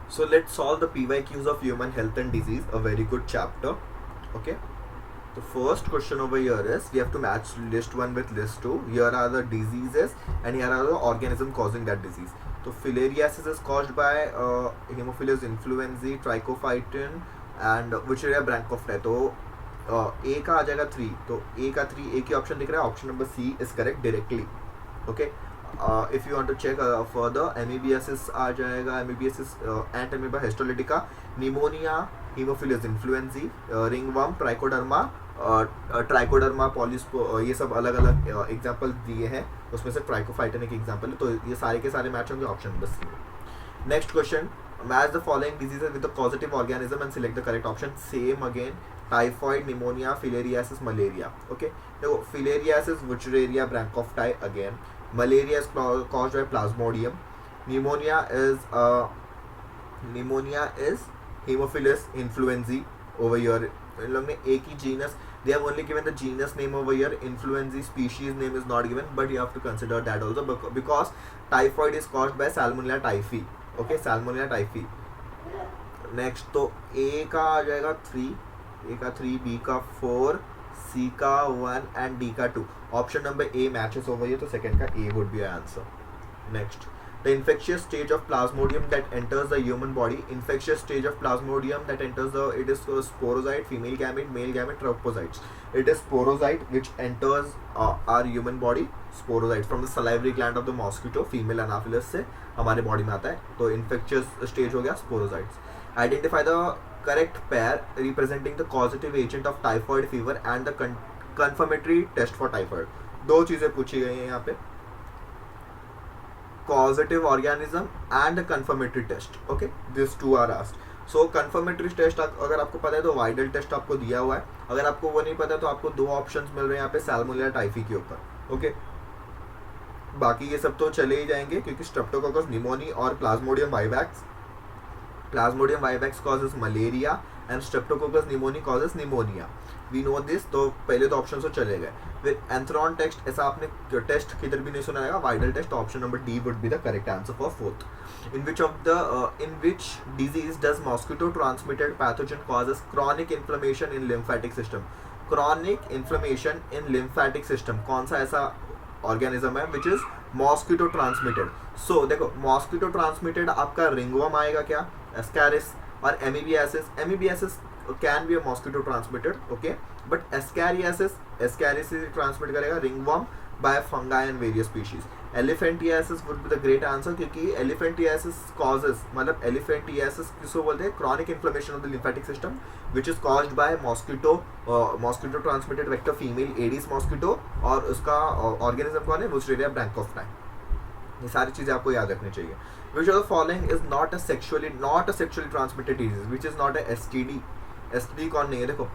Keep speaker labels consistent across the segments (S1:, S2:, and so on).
S1: So let's solve the PYQs of human health and disease, a very good chapter. Okay. The first question over here is we have to match list 1 with list 2. Here are the diseases and here are the organism causing that disease. So filariasis is caused by Haemophilus influenzae, trichophyton and Wuchereria brachyphyta. तो A का आ जाएगा 3, तो A का 3, ए की option दिख रहा है, option number C is correct directly. Okay. If you want to check further, amoebiasis आ जाएगा, amoebiasis Entamoeba histolytica, pneumonia, Haemophilus influenzae, ringworm, Trichoderma पॉलिस्पो, ये सब अलग अलग एग्जांपल दिए हैं. उसमें से ट्राइकोफाइटन एक एग्जांपल है. तो ये सारे के सारे मैच होंगे ऑप्शन नंबर सी में. Next question, match the following diseases with the positive organism and select the correct option. Same again, typhoid, pneumonia, filariasis, malaria. Okay. देखो filariasis Wuchereria bancrofti again. Malaria is caused by Plasmodium. Pneumonia is Haemophilus influenzae over here. इन लोग ने एक ही genus, they have only given the genus name over here. Influenzae species name is not given, but you have to consider that also because typhoid is caused by Salmonella typhi. Okay, Salmonella typhi. Next तो A का आ जाएगा 3, A का 3, B का 4, C का 1 and D का 2. Option number A matches over here, तो second का A would be our answer. Next, the infectious stage of Plasmodium that enters the human body. Infectious stage of Plasmodium that enters it is sporozoite, female gamete, male gamete, trophozoites. It is sporozoite which enters our human body. Sporozoite from the salivary gland of the mosquito, female Anopheles से हमारे body में आता है. तो infectious stage हो गया sporozoites. Identify the correct pair representing the causative agent of typhoid fever and the confirmatory test for typhoid. दो चीजें पूछी गई हैं यहाँ पे, causative organism and the confirmatory test. Okay, these two are asked. So confirmatory test अगर आपको पता है तो वाइडल टेस्ट आपको दिया हुआ है. अगर आपको वो नहीं पता तो आपको दो ऑप्शंस मिल रहे हैं यहाँ पे सैल्मोनेला टाइफी के ऊपर. ओके, बाकी ये सब तो चले ही जाएंगे क्योंकि स्ट्रेप्टोकोकस निमोनी और Plasmodium vivax. Plasmodium vivax causes malaria and Streptococcus pneumoniae causes pneumonia. We know this, तो पहले तो ऑप्शन तो चले गए. फिर एंथ्रॉन टेस्ट, ऐसा आपने टेस्ट किधर भी नहीं सुना रहेगा. Widal test, option number D would be the correct answer for fourth. In which disease does mosquito transmitted pathogen causes chronic inflammation in lymphatic system? Chronic inflammation in lymphatic system कौन सा ऐसा organism है which is mosquito transmitted? So देखो mosquito transmitted आपका ringworm आएगा क्या, Ascaris और amoebiasis can be a mosquito transmitted. Okay, but Ascaris transmit करेगा ringworm by fungi and various species. Elephantiasis would be the great answer क्योंकि elephantiasis causes, मतलब elephantiasis किसको बोलते हैं, chronic inflammation of the lymphatic system which is caused by mosquito transmitted vector female Aedes mosquito, और उसका organism कौन है, Wuchereria ब्रैंकोफ्टाई. ये सारी चीजें आपको याद रखनी चाहिए. Which of the following is not a sexually transmitted disease? Which is not a STD? STD कौन नहीं है? देखो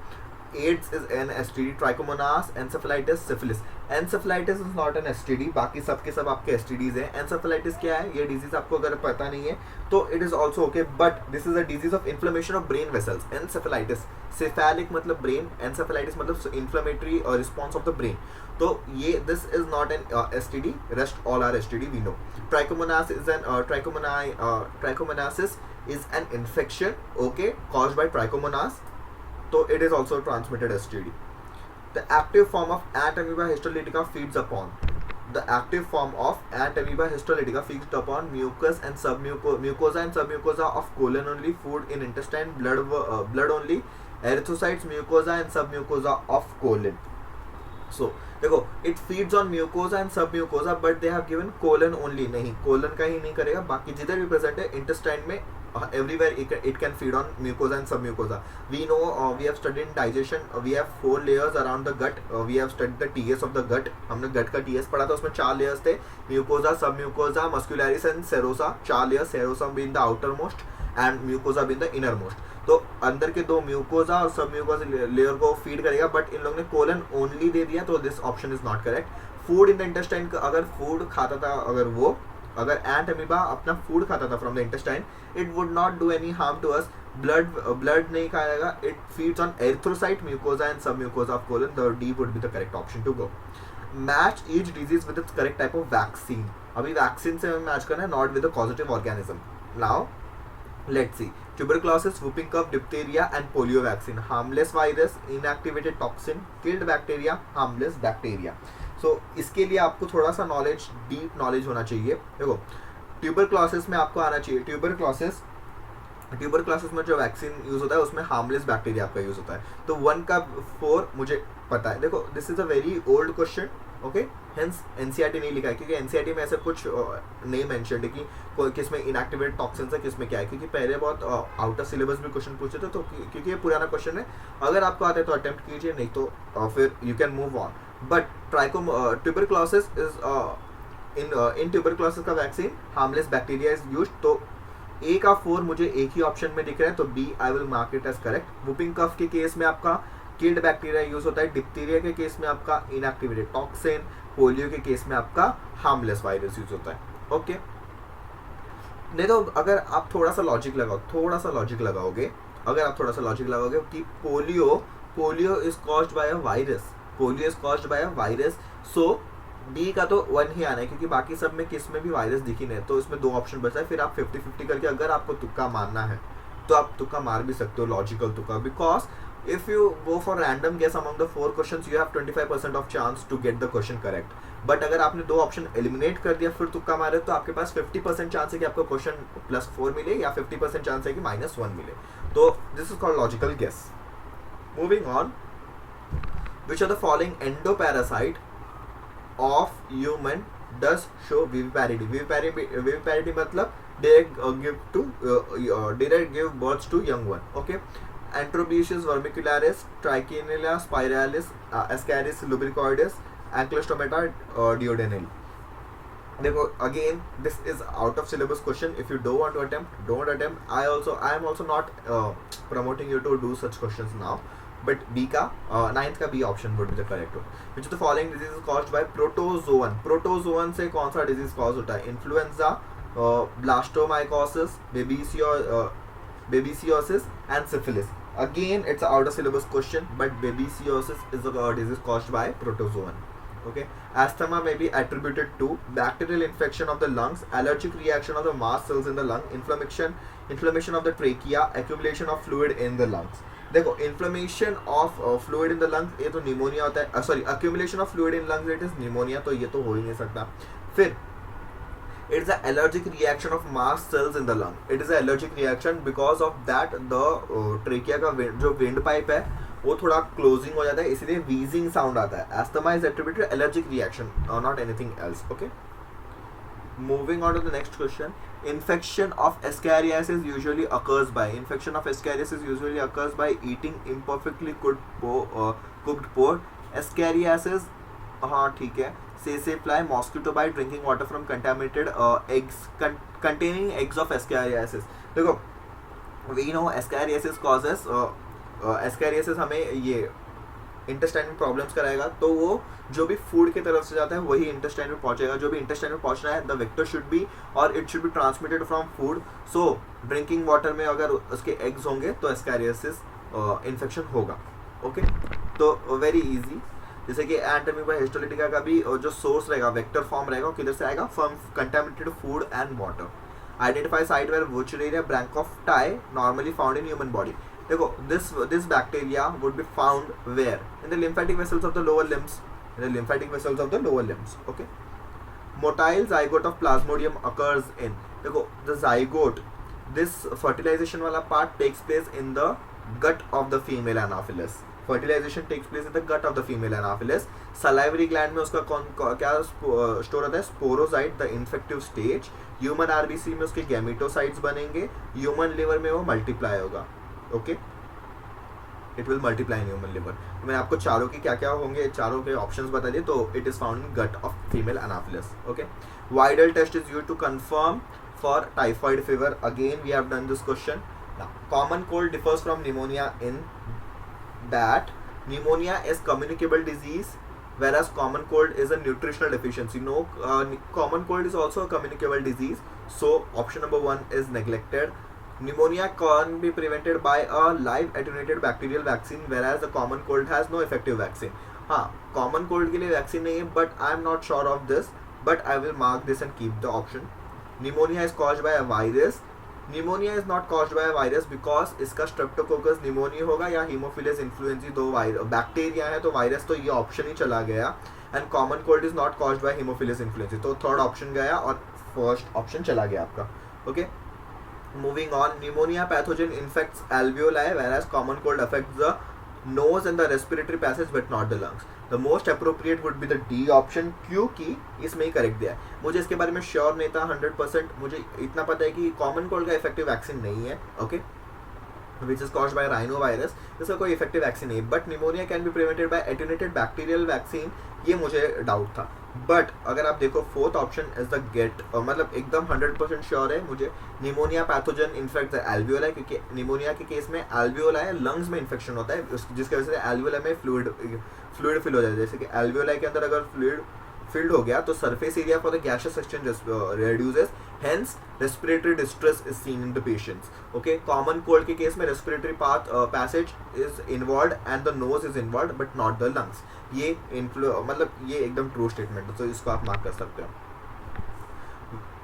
S1: AIDS is an STD, trichomonas, encephalitis, syphilis. Encephalitis is not an STD, बाकी सब के सब आपके STDs हैं. Encephalitis क्या है? ये डिजीज आपको अगर पता नहीं है तो it is also okay, but this is a disease of inflammation of brain vessels. Encephalitis, cephalic मतलब brain, encephalitis मतलब inflammatory response of the brain. तो ये this is not an STD. Rest all are STD, we know. Trichomoniasis is an infection, okay, caused by trichomonas. So it is also transmitted STD. The active form of ant amoeba histolytica feeds upon. The active form of ant amoeba histolytica feeds upon mucus and mucosa and submucosa of colon only, food in intestine, blood only, erythrocytes, mucosa and submucosa of colon. So देखो it feeds on mucosa and submucosa, but they have given colon only. नहीं, colon का ही नहीं करेगा, बाकी जिधर भी present है intestine में everywhere it can feed on mucosa and submucosa. We know we have studied in digestion, we have 4 layers around the gut. We have studied the TS of the gut. हमने gut का TS पढ़ा था, उसमें 4 layers थे, mucosa, submucosa, muscularis and serosa. 4 layers, serosa being the outermost and mucosa being the innermost. तो अंदर के दो म्यूकोजा और सब म्यूकोजा लेयर को फीड करेगा, बट इन लोगों ने कोलन ओनली दे दिया, तो this option is not correct. Food in the intestine, अगर फूड खाता था, अगर एंट अमीबा अपना फूड खाता था from the intestine, it would not do any harm to us. Blood नहीं खाएगा, it feeds on erythrocyte, mucosa and submucosa of colon. The D would be the correct option to go. Match each disease with its correct type of vaccine. अभी vaccine से match करना है, not with the positive organism. Now Let's see. Tuberculosis, whooping cough, diphtheria, and polio vaccine. Harmless virus, inactivated toxin, killed bacteria, harmless bacteria. So इसके लिए आपको थोड़ा सा knowledge, deep knowledge होना चाहिए. देखो, ट्यूबरक्लोसिस में आपको आना चाहिए. ट्यूबरक्लोसिस में जो वैक्सीन यूज होता है उसमें हार्मलेस बैक्टीरिया आपका यूज होता है. तो 1 का 4 मुझे पता है. देखो, this is a very old question. Okay, hence NCERT नहीं लिखा है, क्योंकि एनसीईआरटी में ऐसा कुछ नहीं मेंशन है कि किस में इनएक्टिवेटेड टॉक्सिन्स है, किस में क्या है, क्योंकि पहले बहुत आउट ऑफ सिलेबस भी क्वेश्चन पूछे थे. तो क्योंकि ये पुराना क्वेश्चन है, अगर आपको आता है तो अटेम्प्ट कीजिए, नहीं तो फिर you can move on. But tuberculosis is in tuberculosis का vaccine harmless bacteria is used. तो ए का 4 मुझे एक ही ऑप्शन में दिख रहा है, तो B I will mark it as correct. Whooping cough के केस में आपका किल्ड बैक्टीरिया यूज होता है. डिप्थीरिया के केस में आपका इनएक्टिवेटेड टॉक्सिन. पोलियो के केस में आपका हार्मलेस वायरस यूज होता है. ओके, नहीं तो अगर आप थोड़ा सा लॉजिक लगाओगे, कि polio is caused bye a virus, so D का तो 1 ही आना है, क्योंकि बाकी सब में किस में भी वायरस दिख ही नहीं है. तो इसमें 2 ऑप्शन बचा है. फिर आप 50-50 करके अगर आपको तुक्का मारना है तो आप तुक्का मार भी सकते हो, लॉजिकल तुक्का. Because if you go for random guess among the 4 questions, you have 25% of chance to get the question correct. But अगर आपने 2 ऑप्शन एलिमिनेट कर दिया फिर तुक्का मारे, तो आपके पास 50% चांस है कि आपको क्वेश्चन +4 मिले, या 50% चांस है कि -1 मिले. तो this is called logical guess. Moving on. Which are the following endoparasite of human does show viviparity. Viviparity मतलब direct give birth to young one. Okay, Enterobius vermicularis, Trichinella spiralis, Ascaris lubricoides, Ancylostomata duodenale. देखो, again this is out of syllabus question. If you don't want to attempt, don't attempt. I am also not promoting you to do such questions now. But B का 9th का B option would be the correct one. Which of the following disease is caused by protozoan? Protozoan से कौन सा disease cause होता है? Influenza, blastomycosis, babesiosis, and syphilis. Again, it's an out of syllabus question, but babesiosis is a disease caused by protozoan. Okay, asthma may be attributed to bacterial infection of the lungs, allergic reaction of the mast cells in the lung, inflammation of the trachea, accumulation of fluid in the lungs. देखो, inflammation of fluid in the lungs, ये तो pneumonia होता है. Sorry, accumulation of fluid in lungs, it is pneumonia. तो ये तो हो ही नहीं सकता. फिर it's an allergic reaction of mast cells in the lung. It is an allergic reaction because of that the trachea का जो wind pipe है वो थोड़ा closing हो जाता है, इसलिए wheezing sound आता है. Asthma is attributed to allergic reaction, not anything else. Okay, moving on to the next question. Infection of Ascariasis usually occurs by eating imperfectly cooked pork. Ascariasis, हाँ ठीक है. Sese fly, mosquito bite, drinking water from contaminated eggs containing eggs of Ascariasis. देखो, we know Ascariasis causes Ascariasis हमें ये intestine में problems कराएगा. तो वो जो भी फूड की तरफ से जाता है वही इंटेस्टाइन में पहुंचेगा. जो भी इंटेस्टाइन में पहुंचना है, द वेक्टर शुड बी और it should be transmitted from food. So drinking water में अगर उसके एग्स होंगे तो एस्कैरियोसिस इन्फेक्शन होगा. ओके, तो वेरी इजी. जैसे कि एंटमीबा हिस्टोलिटिका का भी जो सोर्स रहेगा, वेक्टर फॉर्म रहेगा, किधर से आएगा? From contaminated food and water. Identify site where Wuchereria bancrofti normally found in human body. देखो, this bacteria would be found where? In the lymphatic vessels of the lower limbs. Okay, motile zygote of plasmodium occurs in. देखो, the zygote, this fertilization वाला part takes place in the gut of the female Anopheles. Fertilization takes place in the gut of the female Anopheles. Salivary gland में उसका क्या store होता है? Sporozoite, the infective stage. Human RBC में उसके gametocytes बनेंगे. Human liver में वो मल्टीप्लाई होगा. Okay, it will multiply in human liver. मैंने आपको चारों की क्या क्या होंगे, चारों के ऑप्शंस बता दिए. तो it is found in gut of female anopheles. Okay, Widal test is used to confirm for typhoid fever. Again we have done this question. Common cold differs from pneumonia in that pneumonia is communicable disease, whereas common cold is a nutritional deficiency. No, common cold is also a communicable disease, so option number 1 is neglected. Pneumonia can be prevented by a live attenuated bacterial vaccine, whereas the common cold has no effective vaccine. हाँ, common cold के लिए vaccine नहीं है, but I am not sure of this, but I will mark this and keep the option. Pneumonia is caused by a virus. Pneumonia is not caused by virus because इसका Streptococcus pneumonia होगा या Haemophilus influenza, दो bacteria है, तो virus तो ये option ही चला गया। And common cold is not caused bye Haemophilus influenza, तो थर्ड ऑप्शन गया और फर्स्ट ऑप्शन चला गया आपका। Okay, moving on, pneumonia pathogen infects alveoli whereas common cold affects the nose and the respiratory passage but not the lungs. The most appropriate would be the D option, क्योंकि इसमें ही correct दिया है। मुझे इसके बारे में श्योर नहीं था 100%, मुझे इतना पता है कि कॉमन कोल्ड का इफेक्टिव वैक्सीन नहीं है, okay, which is caused by rhinovirus, इसका कोई इफेक्टिव वैक्सीन नहीं, but pneumonia can be prevented by attenuated bacterial vaccine, ये मुझे डाउट था। बट अगर आप देखो fourth option is the gate, मतलब एकदम 100% श्योर है मुझे, pneumonia pathogen infect the alveoli, क्योंकि निमोनिया के केस में एल्वियोलाई लंग्स में इन्फेक्शन होता है, जिसकी वजह से एल्वियोलाई में फ्लूइड फिल हो जाता है। जैसे कि एल्वियोलाई के अंदर अगर फ्लूइड फिल्ड हो गया तो surface area for the gaseous exchange reduces, hence respiratory distress is seen in the patients. Okay, common cold के केस में respiratory passage is involved and the nose is involved but not the lungs. ये मतलब ये एकदम true statement है, तो इसको आप मार्क कर सकते हो।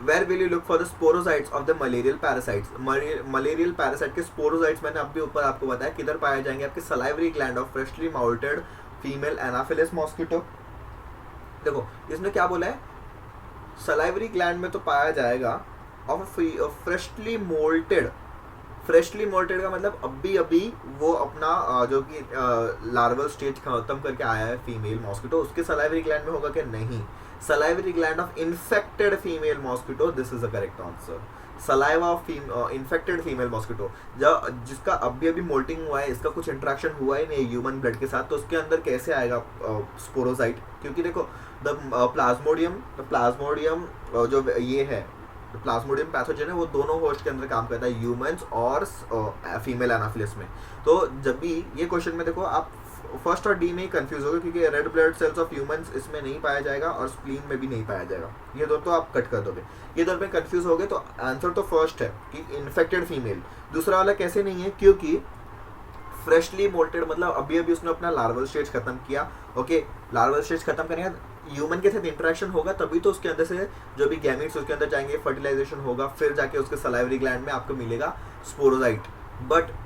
S1: Where will you look for the sporozoites of the malarial parasites? Malarial parasite के sporozoites मैंने अभी ऊपर आपको बताया किधर पाए जाएंगे, आपके salivary gland of freshly molted female Anopheles mosquito। देखो इसने क्या बोला है, सलाइवरी ग्लैंड में तो पाया जाएगा ऑफ फ्रेशली मोल्टेड का मतलब अभी वो अपना जो कि लार्वल स्टेज खत्म करके आया है फीमेल मॉस्किटो, उसके सलाइवरी ग्लैंड में होगा क्या, नहीं, salivary gland of infected female mosquito, this is the correct answer. Saliva of infected female mosquito जिसका अभी मोल्टिंग हुआ है, इसका कुछ इंट्रैक्शन हुआ ही नहीं ह्यूमन ब्लड के साथ, तो उसके अंदर कैसे आएगा स्पोरोजाइट, क्योंकि देखो द प्लाज्मोडियम जो ये है प्लाज्मोडियम पैथोजन है, वो दोनों होस्ट के अंदर काम करता है, ह्यूमंस और फीमेल एनाफिलिस में। तो जब भी ये क्वेश्चन में देखो आप फर्स्ट और डी में ही कंफ्यूज होगा, क्योंकि red blood cells of humans इसमें नहीं पाया जाएगा और स्प्लीन में भी नहीं पाया जाएगा, ये दो तो आप कट कर दोगे, ये दो में कंफ्यूज हो गए, तो आंसर तो फर्स्ट है कि इन्फेक्टेड फीमेल। दूसरा वाला कैसे नहीं है, क्योंकि फ्रेशली मोल्टेड मतलब अभी उसने अपना लार्वल स्टेज खत्म किया, ओके, लार्वल स्टेज खत्म करेंगे, ह्यूमन के साथ इंटरेक्शन होगा तभी तो उसके अंदर से जो भी गैमेट्स उसके अंदर जाएंगे, फर्टिलाइजेशन होगा, फिर जाके उसके सलाइवरी ग्लैंड में आपको मिलेगा sporozoite, but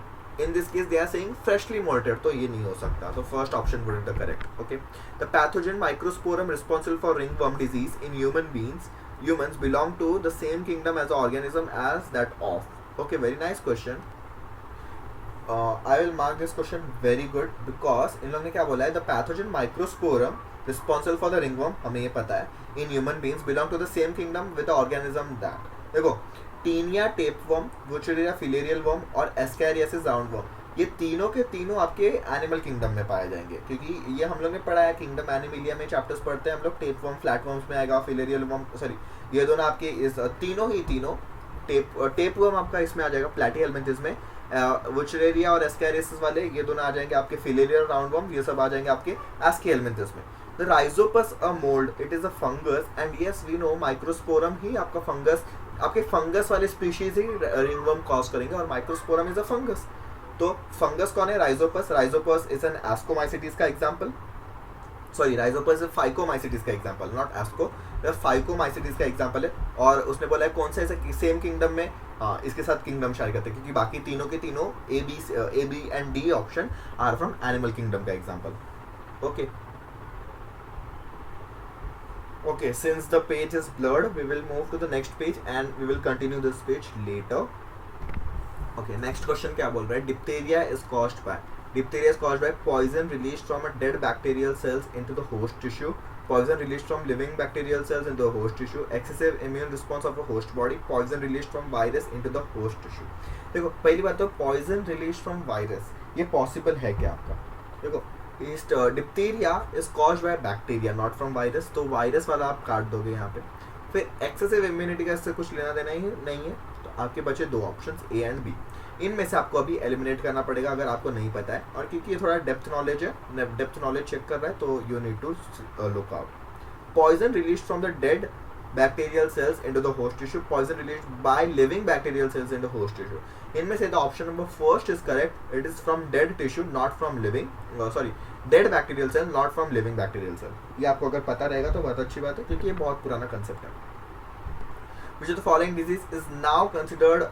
S1: in this case they are saying freshly molted, तो ये नहीं हो सकता, तो first option would be the correct. Okay, the pathogen microsporum responsible for ringworm disease in humans belong to the same kingdom as the organism as that of, okay, very nice question. I will mark this question very good because इन लोगों ने क्या बोला है, the pathogen microsporum responsible for the ringworm, हमें ये पता है, in human beings belong to the same kingdom with the organism that, देखो Taenia tapeworm, Wuchereria filarial worm और एस्कैरियासिस राउंडवर्म, ये तीनों के तीनों आपके एनिमल किंगडम में पाए जाएंगे, क्योंकि ये हम लोग ने पढ़ा है किंगडम एनिमिलिया में चैप्टर्स पढ़ते हैं हम लोग, टेपवर्म फ्लैटवर्म्स में आएगा, फिलेरियल वर्म सॉरी ये दोनों आपके इस तीनों टेपवर्म आपका इसमें आ जाएगा प्लैटीहेलमिंथेस में, वुचेरिया और एस्कैरियासिस वाले ये दोनों आ जाएंगे आपके फिलेरियल राउंडवर्म, ये सब आ जाएंगे आपके एस्कीहेलमिंथेस में। The rhizopus a mold, it is a fungus and yes we know microsporum ही आपका फंगस, आपके फंगस वाले स्पीशीज ही रिंगवर्म कॉज करेंगे और माइक्रोस्पोरम इज अ फंगस। तो फंगस कौन है, राइजोपस इज एन एस्कोमाइसिटीज का example, sorry Rhizopus is phycomycetes का एग्जांपल, नॉट एस्को, फाइकोमाइसिटीज का एग्जांपल है, और उसने बोला है कौन सा ऐसे सेम किंगडम में, हाँ इसके साथ किंगडम शेयर करते हैं, क्योंकि बाकी तीनों के तीनों A B and D option are from animal kingdom का example. Okay Okay, since the page is blurred, we will move to the next page and we will continue this page later. Okay, next question क्या बोल रहा है, diphtheria is caused by poison released from a dead bacterial cells into the host tissue, poison released from living bacterial cells into the host tissue, excessive immune response of a host body, poison released from virus into the host tissue। देखो पहली बात तो poison released from virus ये possible है क्या आपका, देखो diphtheria is caused by bacteria not from virus, तो वायरस वाला आप काट दोगे यहाँ पे, फिर एक्सेसिव इम्यूनिटी का इससे कुछ लेना देना ही नहीं है, तो आपके बचे दो ऑप्शंस ए एंड बी, इनमें से आपको अभी एलिमिनेट करना पड़ेगा अगर आपको नहीं पता है, और क्योंकि ये थोड़ा डेप्थ नॉलेज है, डेप्थ नॉलेज चेक कर रहा है, तो you need to look out. Poison release from the dead bacterial cells into the host tissue, poison released by living bacterial cells in the host tissue, इनमें से the option number first is correct, it is from dead tissue not from living, dead bacterial cell not from living bacterial cell। ये आपको अगर पता रहेगा तो बहुत अच्छी बात है, क्योंकि ये बहुत पुराना कंसेप्ट है। Which of the following disease is now considered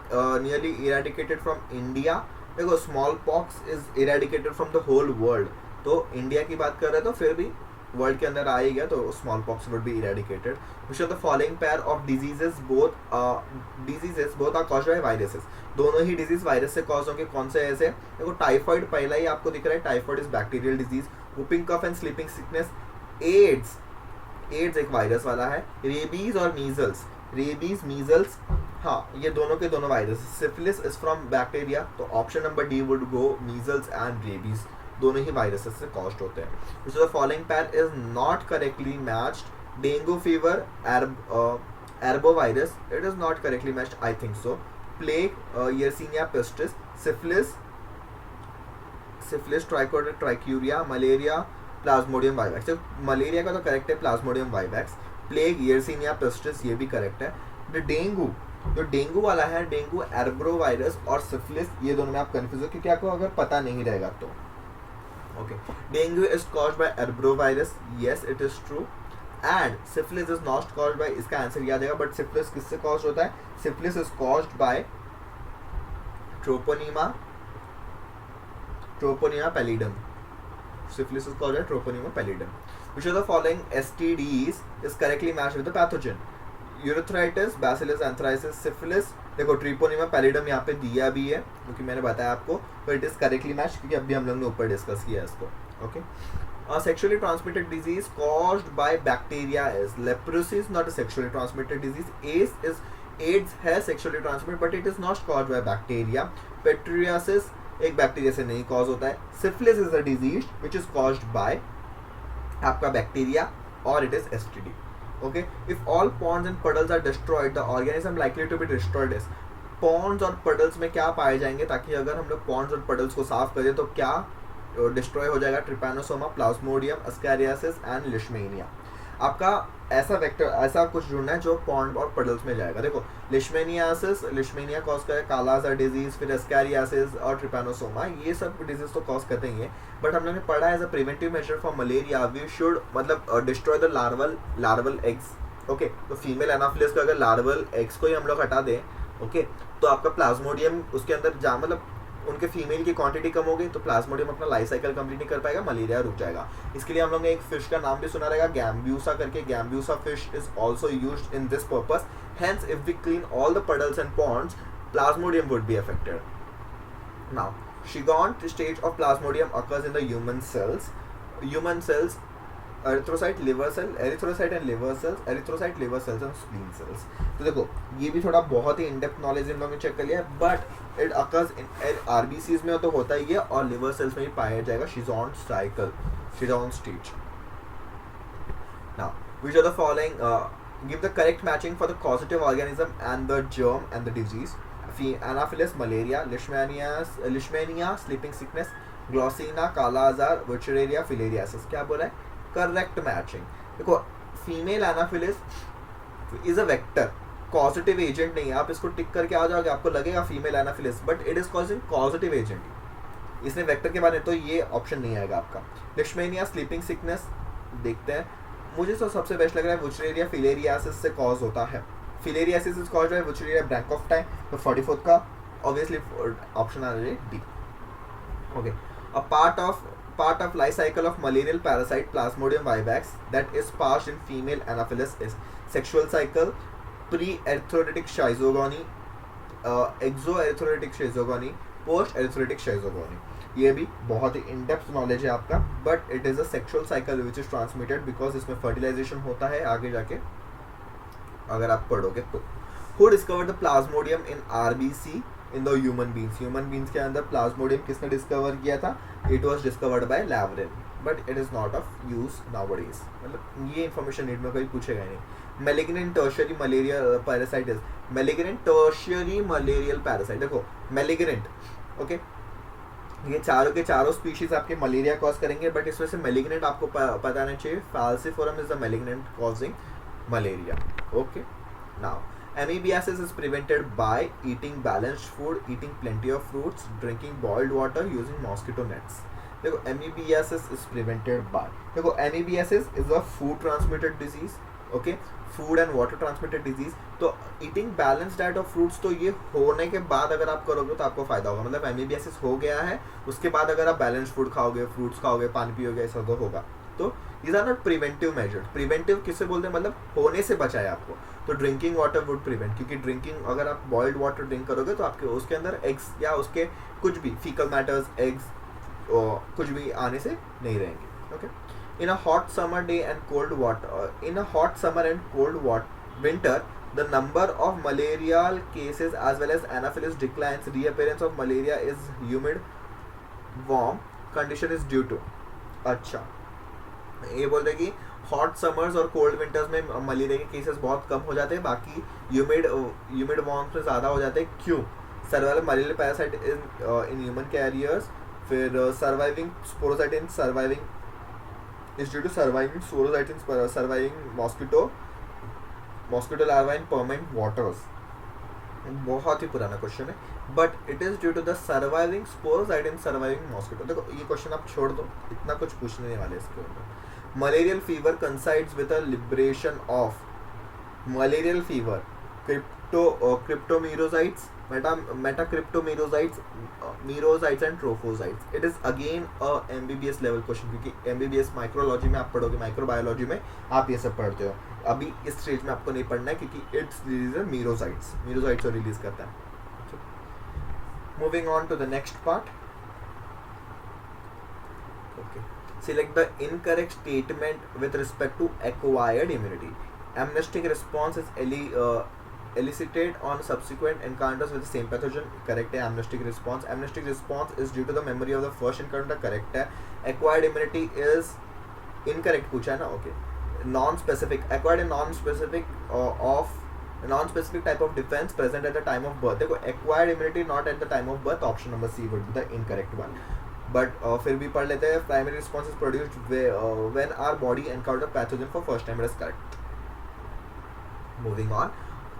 S1: nearly eradicated from India. देखो smallpox is eradicated from the whole world, तो इंडिया की बात कर रहे हैं तो फिर भी वर्ल्ड के अंदर आ ही गया, तो smallpox would be eradicated. Which of the following pair of diseases both are caused by viruses. दोनों ही डिजीज वायरस से कॉज होंगे। कौन से ऐसे? देखो टाइफाइड पहला ही आपको दिख रहा है, typhoid is bacterial disease. Whooping cough and sleeping sickness, AIDS एक वायरस वाला है। रेबीज और मीजल्स, रेबीज मीजल्स, हाँ ये दोनों के दोनों virus. Syphilis is from bacteria, तो option number D would go, measles and rabies दोनों ही वायरसेस से कॉज्ड होते हैं। Which of the following pair is not correctly matched? Dengue fever, arbovirus, it is not correctly matched, I think so. Plague, yersinia pestis, syphilis trichuria, malaria Plasmodium vivax. तो malaria का तो correct है Plasmodium vivax. Plague yersinia pestis ये भी correct है। Dengue, जो dengue वाला है, डेंगू एर्बो वायरस और सिफिलिस, ये दोनों में आप कंफ्यूज हो क्योंकि आपको अगर पता नहीं रहेगा तो। Okay, dengue is caused by arbovirus, yes it is true. And syphilis is not caused by, इसका आंसर याद आएगा, बट सिफिलिस किससे कॉज्ड होता है? Syphilis is caused by Treponema pallidum. Syphilis is caused by Troponema pallidum. Which of the following STDs is correctly matched with the pathogen? Urethritis, Bacillus anthracis, syphilis। देखो Treponema pallidum यहाँ पे दिया भी है क्योंकि मैंने बताया आपको, but it is correctly matched क्योंकि अभी हम लोग ने ऊपर डिस्कस किया है इसको। Okay. Sexually transmitted disease caused by bacteria is leprosy is not a sexually transmitted disease. AIDS है sexually transmitted but it is not caused by bacteria. Pityriasis एक बैक्टीरिया से नहीं कॉज होता है। Syphilis is a disease which is caused by आपका bacteria और it is STD. Okay, if all ponds and puddles are destroyed the organism likely to be destroyed is. Ponds और puddles में क्या पाए जाएंगे, ताकि अगर हम लोग पॉन्ड्स और पडल्स को साफ करें तो क्या डिस्ट्रॉय हो जाएगा? Trypanosoma, Plasmodium, ascariasis and लिशमेनिया। आपका ऐसा वेक्टर, ऐसा कुछ ढूंढना है जो पॉन्ड और पडल्स में जाएगा। देखो लिशमेनिया कॉज करे, कालाजार डिजीज, फिर एस्कैरियासिस और ट्रिपैनोसोमा, ये सब डिजीज तो कॉज करते ही हैं। बट हम लोगों ने पढ़ा as a preventive measure for malaria we should मतलब destroy the larval eggs. Okay, तो फीमेल एनाफिलिस का अगर लार्वल एग्स को ही हम लोग हटा दें, ओके, तो आपका प्लाज्मोडियम उसके अंदर जा मतलब उनके फीमेल की क्वांटिटी कम हो गई तो प्लाज्मोडियम अपना लाइफ साइकिल कंप्लीट नहीं कर पाएगा, मलेरिया रुक जाएगा। इसके लिए हम लोग ने एक फिश का नाम भी सुना रहेगा, गैम्ब्यूसा करके। Gambusia fish is also used in this purpose. Hence if we clean all the puddles and ponds, plasmodium would be affected. Now, Shigont stage of plasmodium occurs in the human cells. Erythrocyte, liver cell, erythrocyte and liver cells, erythrocyte, liver cells and spleen cells. तो देखो ये भी थोड़ा बहुत ही इन-डेप्थ knowledge in लोगों ने check कर लिया है, but it occurs in RBCs में तो होता ही है और लिवर सेल्स में भी पाया जाएगा। शिजॉन cycle, शिजॉन stage. Now which are the following give the correct matching for the causative organism and the germ and the disease. Anopheles, malaria, लिशमेनिया, sleeping sickness, ग्लॉसिना, काला आजार, वुचरेरिया, फिलेरियासिस। क्या बोला है? Correct matching. देखो female Anopheles is a vector, causative agent नहीं है। आप इसको टिक करके आ जाओगे, आपको लगेगा female Anopheles, but it is causing causative agent. इसने वेक्टर के बाद तो ये ऑप्शन नहीं आएगा आपका। लिशमेनिया, स्लीपिंग सिकनेस, देखते हैं। मुझे तो सबसे बेस्ट लग रहा है वुचरेरिया फिलेरियासिस से कॉज होता है। Filariasis is caused by Wuchereria bancrofti, तो 44 का ऑब्वियसली ऑप्शन आ रहा है D. Okay, a part of life cycle of malarial parasite Plasmodium vivax that is passed in female Anopheles is sexual cycle, pre-erythrolytic schizogony, exo-erythrolytic schizogony, post-erythrolytic schizogony. ये भी बहुत ही in-depth knowledge है आपका, but it is a sexual cycle which is transmitted because इसमें fertilization होता है आगे जाके अगर आप पढ़ोगे तो। Who discovered the Plasmodium in RBC in the human beings? Human beings के अंदर प्लाज्मोडियम किसने डिस्कवर किया था? It was discovered by Laveran, but it is not of use nowadays. मतलब ये इन्फॉर्मेशन नीट में कोई पूछेगा नहीं। Malignant tertiary malaria parasite is malignant tertiary malarial parasite. देखो मैलिग्नेंट, ओके, ये चारों के चारों स्पीशीज आपके मलेरिया कॉज करेंगे, बट इसमें से मैलिग्नेंट आपको पता नहीं चाहिए। Falciparum is the malignant causing malaria. Okay, now amoebiasis is prevented by eating balanced food, eating plenty of fruits, drinking boiled water, using mosquito nets. देखो amoebiasis is prevented by, देखो amoebiasis is a food transmitted disease, okay, food and water transmitted disease. तो eating balance diet of fruits, तो ये होने के बाद अगर आप करोगे तो आपको फायदा होगा, मतलब एमईबीएस हो गया है उसके बाद अगर आप बैलेंस फूड खाओगे, फ्रूट्स खाओगे, पानी पियोगे, ऐसा तो होगा। तो these are not preventive measures। Preventive किससे बोलते हैं, मतलब होने से बचाए आपको। तो ड्रिंकिंग वाटर वुड प्रिवेंट, क्योंकि ड्रिंकिंग अगर आप बॉइल्ड वाटर ड्रिंक करोगे तो आपके उसके अंदर एग्स या उसके कुछ भी फीकल मैटर्स, एग्स कुछ भी आने से नहीं रहेंगे। Okay, in a hot summer day and cold water, in a hot summer and cold winter, the number of malarial cases as well as anaphylaxis declines, reappearance of malaria is humid warm condition is due to। अच्छा, ये बोल रहे कि hot summers और cold winters में malaria के cases बहुत कम हो जाते हैं, बाकी ह्यूमिड वार्म्स में ज़्यादा हो जाते हैं। क्यों? Survival malaria parasite in human carriers, फिर surviving sporozoite in surviving is due to surviving sporozoite in surviving mosquito larva in permanent waters. बहुत ही पुराना क्वेश्चन है, but it is due to the surviving sporozoite in surviving mosquito. देखो ये question आप छोड़ दो, इतना कुछ पूछने वाले इसके ऊपर। Malarial fever coincides with a liberation of malarial fever cryptomerozoites, metacryptomerozoites, merozoites and trophozoites. It is again a MBBS level question, क्योंकि एमबीबीएस माइक्रोलॉजी में आप पढ़ोगे, माइक्रोबायोलॉजी में आप ये सब पढ़ते हो। अभी इस स्टेज में आपको नहीं पढ़ना है, क्योंकि इट्स रिलीज मीरोसाइट्स को रिलीज करता है। Moving on to the next part. Okay, select the incorrect statement with respect to acquired immunity। Amnestic response is elicited on subsequent encounters with the same pathogen। correct है amnestic response। amnestic response is due to the memory of the first encounter। correct है। acquired immunity is incorrect पूछा है ना। okay, non-specific, acquired and non-specific of non-specific type of defense present at the time of birth। देखो acquired immunity not at the time of birth, option number C would be the incorrect one। But फिर भी पढ़ लेते हैं। Primary response is produced when our body encounter pathogen for first time. It is correct. Moving on,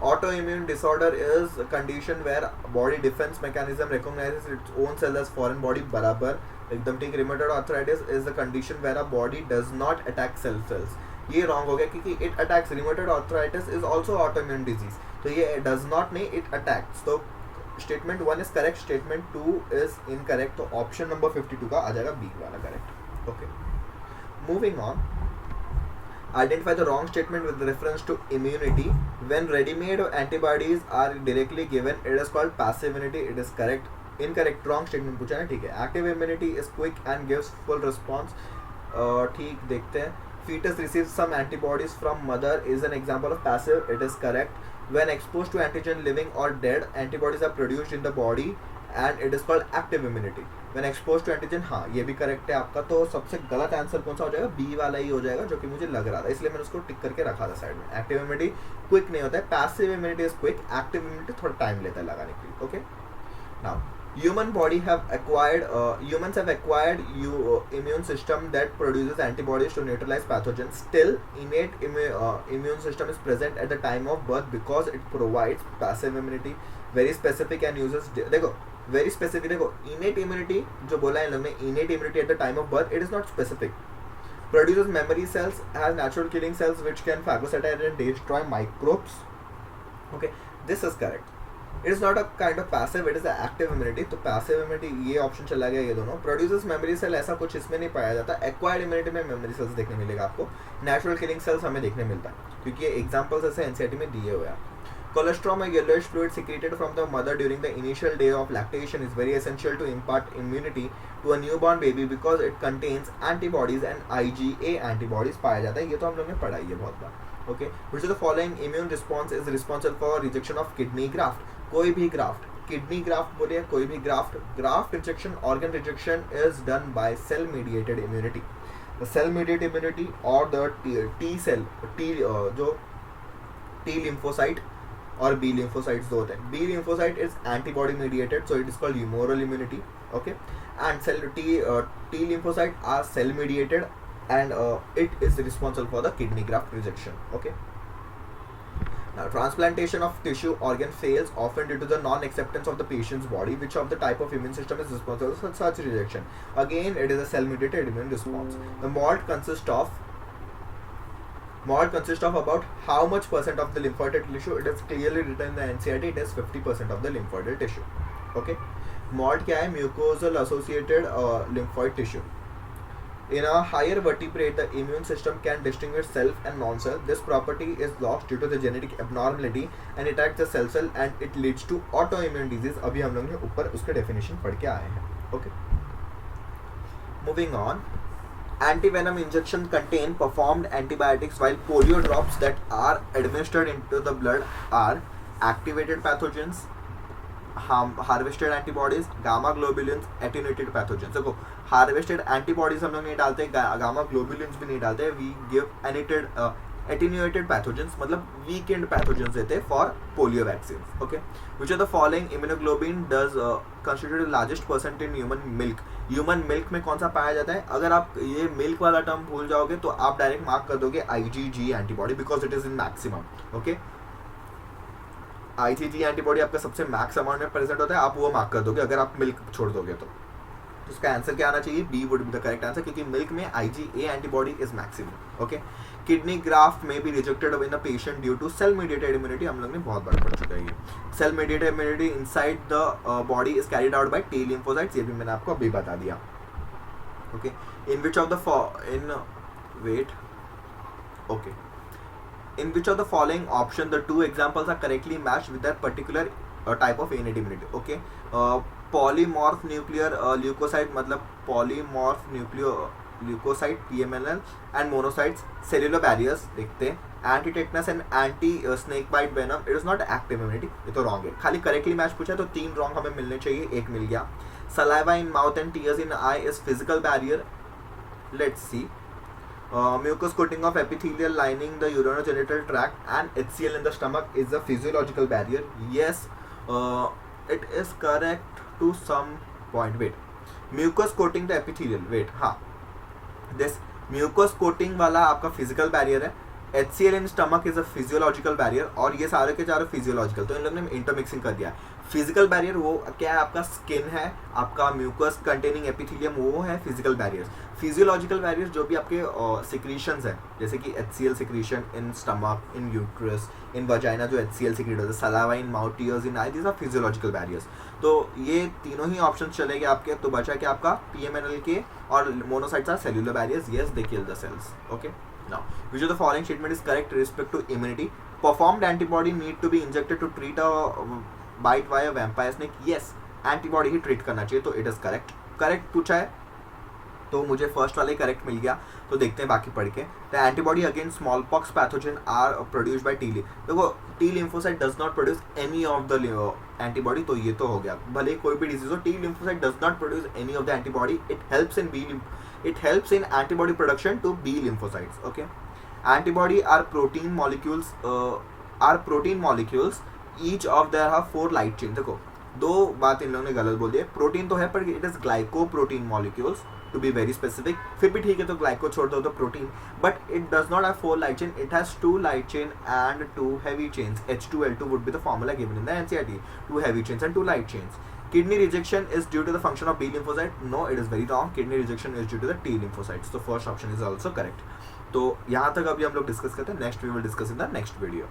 S1: autoimmune disorder is a condition where body defense mechanism recognizes its own cell as foreign body। बराबर एकदम ठीक। rheumatoid arthritis is the condition where a body does not attack self cells। ये wrong हो गया, क्योंकि it attacks, rheumatoid arthritis is also autoimmune disease। तो ये does not नहीं, it attacks। तो statement 1 is correct, statement 2 is incorrect. तो option number 52 का आ जाएगा बी वाला correct. Okay, moving on, identify the wrong statement with reference to immunity. When readymade antibodies are directly given, it is called passive immunity. It is correct. Incorrect, wrong statement पूछा है, ठीक है। Active immunity is quick and gives full response. ठीक, देखते हैं। fetus receives some antibodies from mother is an example of passive। it is correct। when exposed to antigen living or dead, antibodies are produced in the body and it is called active immunity। when exposed to antigen, हाँ ये भी correct है आपका। तो सबसे गलत answer कौन सा हो जाएगा? बी वाला ही हो जाएगा, जो कि मुझे लग रहा था, इसलिए मैंने उसको टिक करके रखा था साइड में। एक्टिव इम्यूनिटी क्विक नहीं होता है, passive immunity is quick, active immunity थोड़ा टाइम लेता है लगाने के लिए। Okay, now humans have acquired immune system that produces antibodies to neutralize pathogens। still, innate immune system is present at the time of birth because it provides passive immunity, very specific and uses देखो very specific। देखो innate immunity जो बोला है इन लोग ने, innate immunity at the time of birth, it is not specific। produces memory cells, has natural killing cells which can phagocytose and destroy microbes। okay, this is correct। It is not a kind of passive, it is active immunity. तो passive immunity ये option चला गया, ये दोनों। Producers memory cell, ऐसा कुछ इसमें नहीं पाया जाता। एक्वायर्ड इम्यूनिटी में मेमोरी सेल्स देखने मिलेगा आपको, नेचुरल किलिंग सेल्स हमें देखने मिलता है, क्योंकि ये एग्जांपल्स ऐसे एनसीईआरटी में दिए हुए हैं। Cholesterol, a yellowish fluid secreted from the mother during the initial day of lactation, is very essential to impart immunity to a newborn baby because it contains antibodies and IgA antibodies पाया जाता है। ये तो हम लोगों ने पढ़ा ही है बहुत बार। Okay, which of the following immune response is responsible for rejection of kidney graft? कोई भी ग्राफ्ट, किडनी ग्राफ्ट बोलिए, कोई भी graft rejection, organ rejection is done by cell mediated immunity. The cell mediated immunity और the T cell, जो T lymphocyte और B lymphocytes दो होते हैं। B lymphocyte is antibody mediated, so it is called humoral immunity. Okay, and cell T lymphocyte are cell mediated and it is responsible for the kidney graft rejection। okay, now transplantation of tissue organ fails often due to the non-acceptance of the patient's body। which of the type of immune system is responsible for such rejection? again, it is a cell mediated immune response। the malt consists of MOD consists of about how much percent of the lymphoid tissue? It is clearly written in the NCERT. It is 50% of the lymphoid tissue. Okay. MOD क्या है? Mucosal associated lymphoid tissue. In a higher vertebrate, the immune system can distinguish self and non-self. This property is lost due to the genetic abnormality and it attacks the cell and it leads to autoimmune disease. अभी हम लोग ने ऊपर उसके definition पढ़ के आए हैं. Okay. Moving on. Antivenom injection contain performed antibiotics, while polio drops that are administered into the blood are activated pathogens, harvested antibodies, gamma globulins, attenuated pathogens. देखो harvested antibodies हम लोग नहीं डालते, gamma globulins भी नहीं डालते. We give attenuated pathogens, मतलब weakened pathogens देते for polio vaccines. Okay, which of the following immunoglobulin does constitute the largest percent in human milk? Human milk में कौन सा पाया जाता है? अगर आप ये मिल्क वाला टर्म भूल जाओगे तो आप डायरेक्ट मार्क कर दोगे IgG antibody, because it is in maximum. Okay, IgG antibody आपका सबसे मैक्स अमाउंट में प्रेजेंट होता है, आप वो मार्क कर दोगे अगर आप मिल्क छोड़ दोगे तो. उसका आंसर क्या आना चाहिए? B would be the correct answer, क्योंकि मिल्क में IgA antibody is maximum. Okay, kidney graft में B rejected in a patient due to cell mediated immunity. हम लोग ने बहुत बार पढ़ चुका है ये. Cell mediated immunity inside the body is carried out by T lymphocytes. ये भी मैंने आपको अभी बता दिया. Okay, in which of the following option the two examples are correctly matched with that particular type of innate immunity? Okay, polymorph nuclear leukocyte मतलब polymorph leukocyte PMNL and monocytes, cellular barriers देखते हैं, anti-tetanus and anti-snake bite venom. It is not active immunity. ये तो wrong है. खाली correctly match पूछा तो 3 wrong हमें मिलने चाहिए, 1 मिल गया. Saliva in mouth and tears in eye is physical barrier. Let's see. Mucous coating of epithelial lining the urinogenital tract and HCl in the stomach is a physiological barrier. Yes, it is correct to some point. Wait, mucous coating the epithelial. Wait, हाँ, this mucous coating वाला आपका physical barrier है. HCl in stomach is a physiological barrier. और ये सारे के चारों physiological, तो इन लोगों ने इंटरमिक्सिंग कर दिया. फिजिकल बैरियर वो क्या है? आपका स्किन है, आपका म्यूकस कंटेनिंग एपिथेलियम, वो है फिजिकल बैरियर्स. फिजियोलॉजिकल बैरियर्स जो भी आपके सिक्रीशंस हैं, जैसे कि HCl secretion in stomach, in uterus, in vagina जो HCl सिक्रीट होता है, saliva in mouth, tears in eye, these are physiological barriers. तो ये तीनों ही ऑप्शन चलेंगे आपके. तो बचा क्या आपका? PMNL के और monocytes are cellular barriers. Yes, they kill the cells. Okay, now which of the following statement is correct with respect to immunity? Performed antibody need to be injected to treat a bite by a vampire snake. Yes, antibody he treat करना चाहिए, तो it is correct. Correct पूछा है तो मुझे first वाले correct मिल गया. तो देखते हैं बाकी पढ़ के. The antibody against smallpox pathogen are produced by T. देखो T lymphocyte does not produce any of the antibody, तो ये तो हो गया. भले कोई भी डिजीज हो, T lymphocyte does not produce any of the antibody. It helps in antibody production to B lymphocytes. Okay, antibody are protein molecules. Each of there have 4 light chains. देखो दो बात इन लोगों ने गलत बोल दिया. प्रोटीन तो है पर it is glycoprotein molecules to be very specific. फिर भी ठीक है, तो ग्लाइको छोड़ दो तो protein, but it does not have 4 light chain. It has 2 light chain and 2 heavy chains. H2L2 would be the formula given in the NCERT. 2 heavy chains and 2 light chains. Kidney rejection is due to the function of B lymphocyte. No, it is very wrong. Kidney rejection is due to the T lymphocytes. So first option is also correct. तो यहाँ तक अभी हम लोग discuss करते हैं. Next we will discuss in the next video.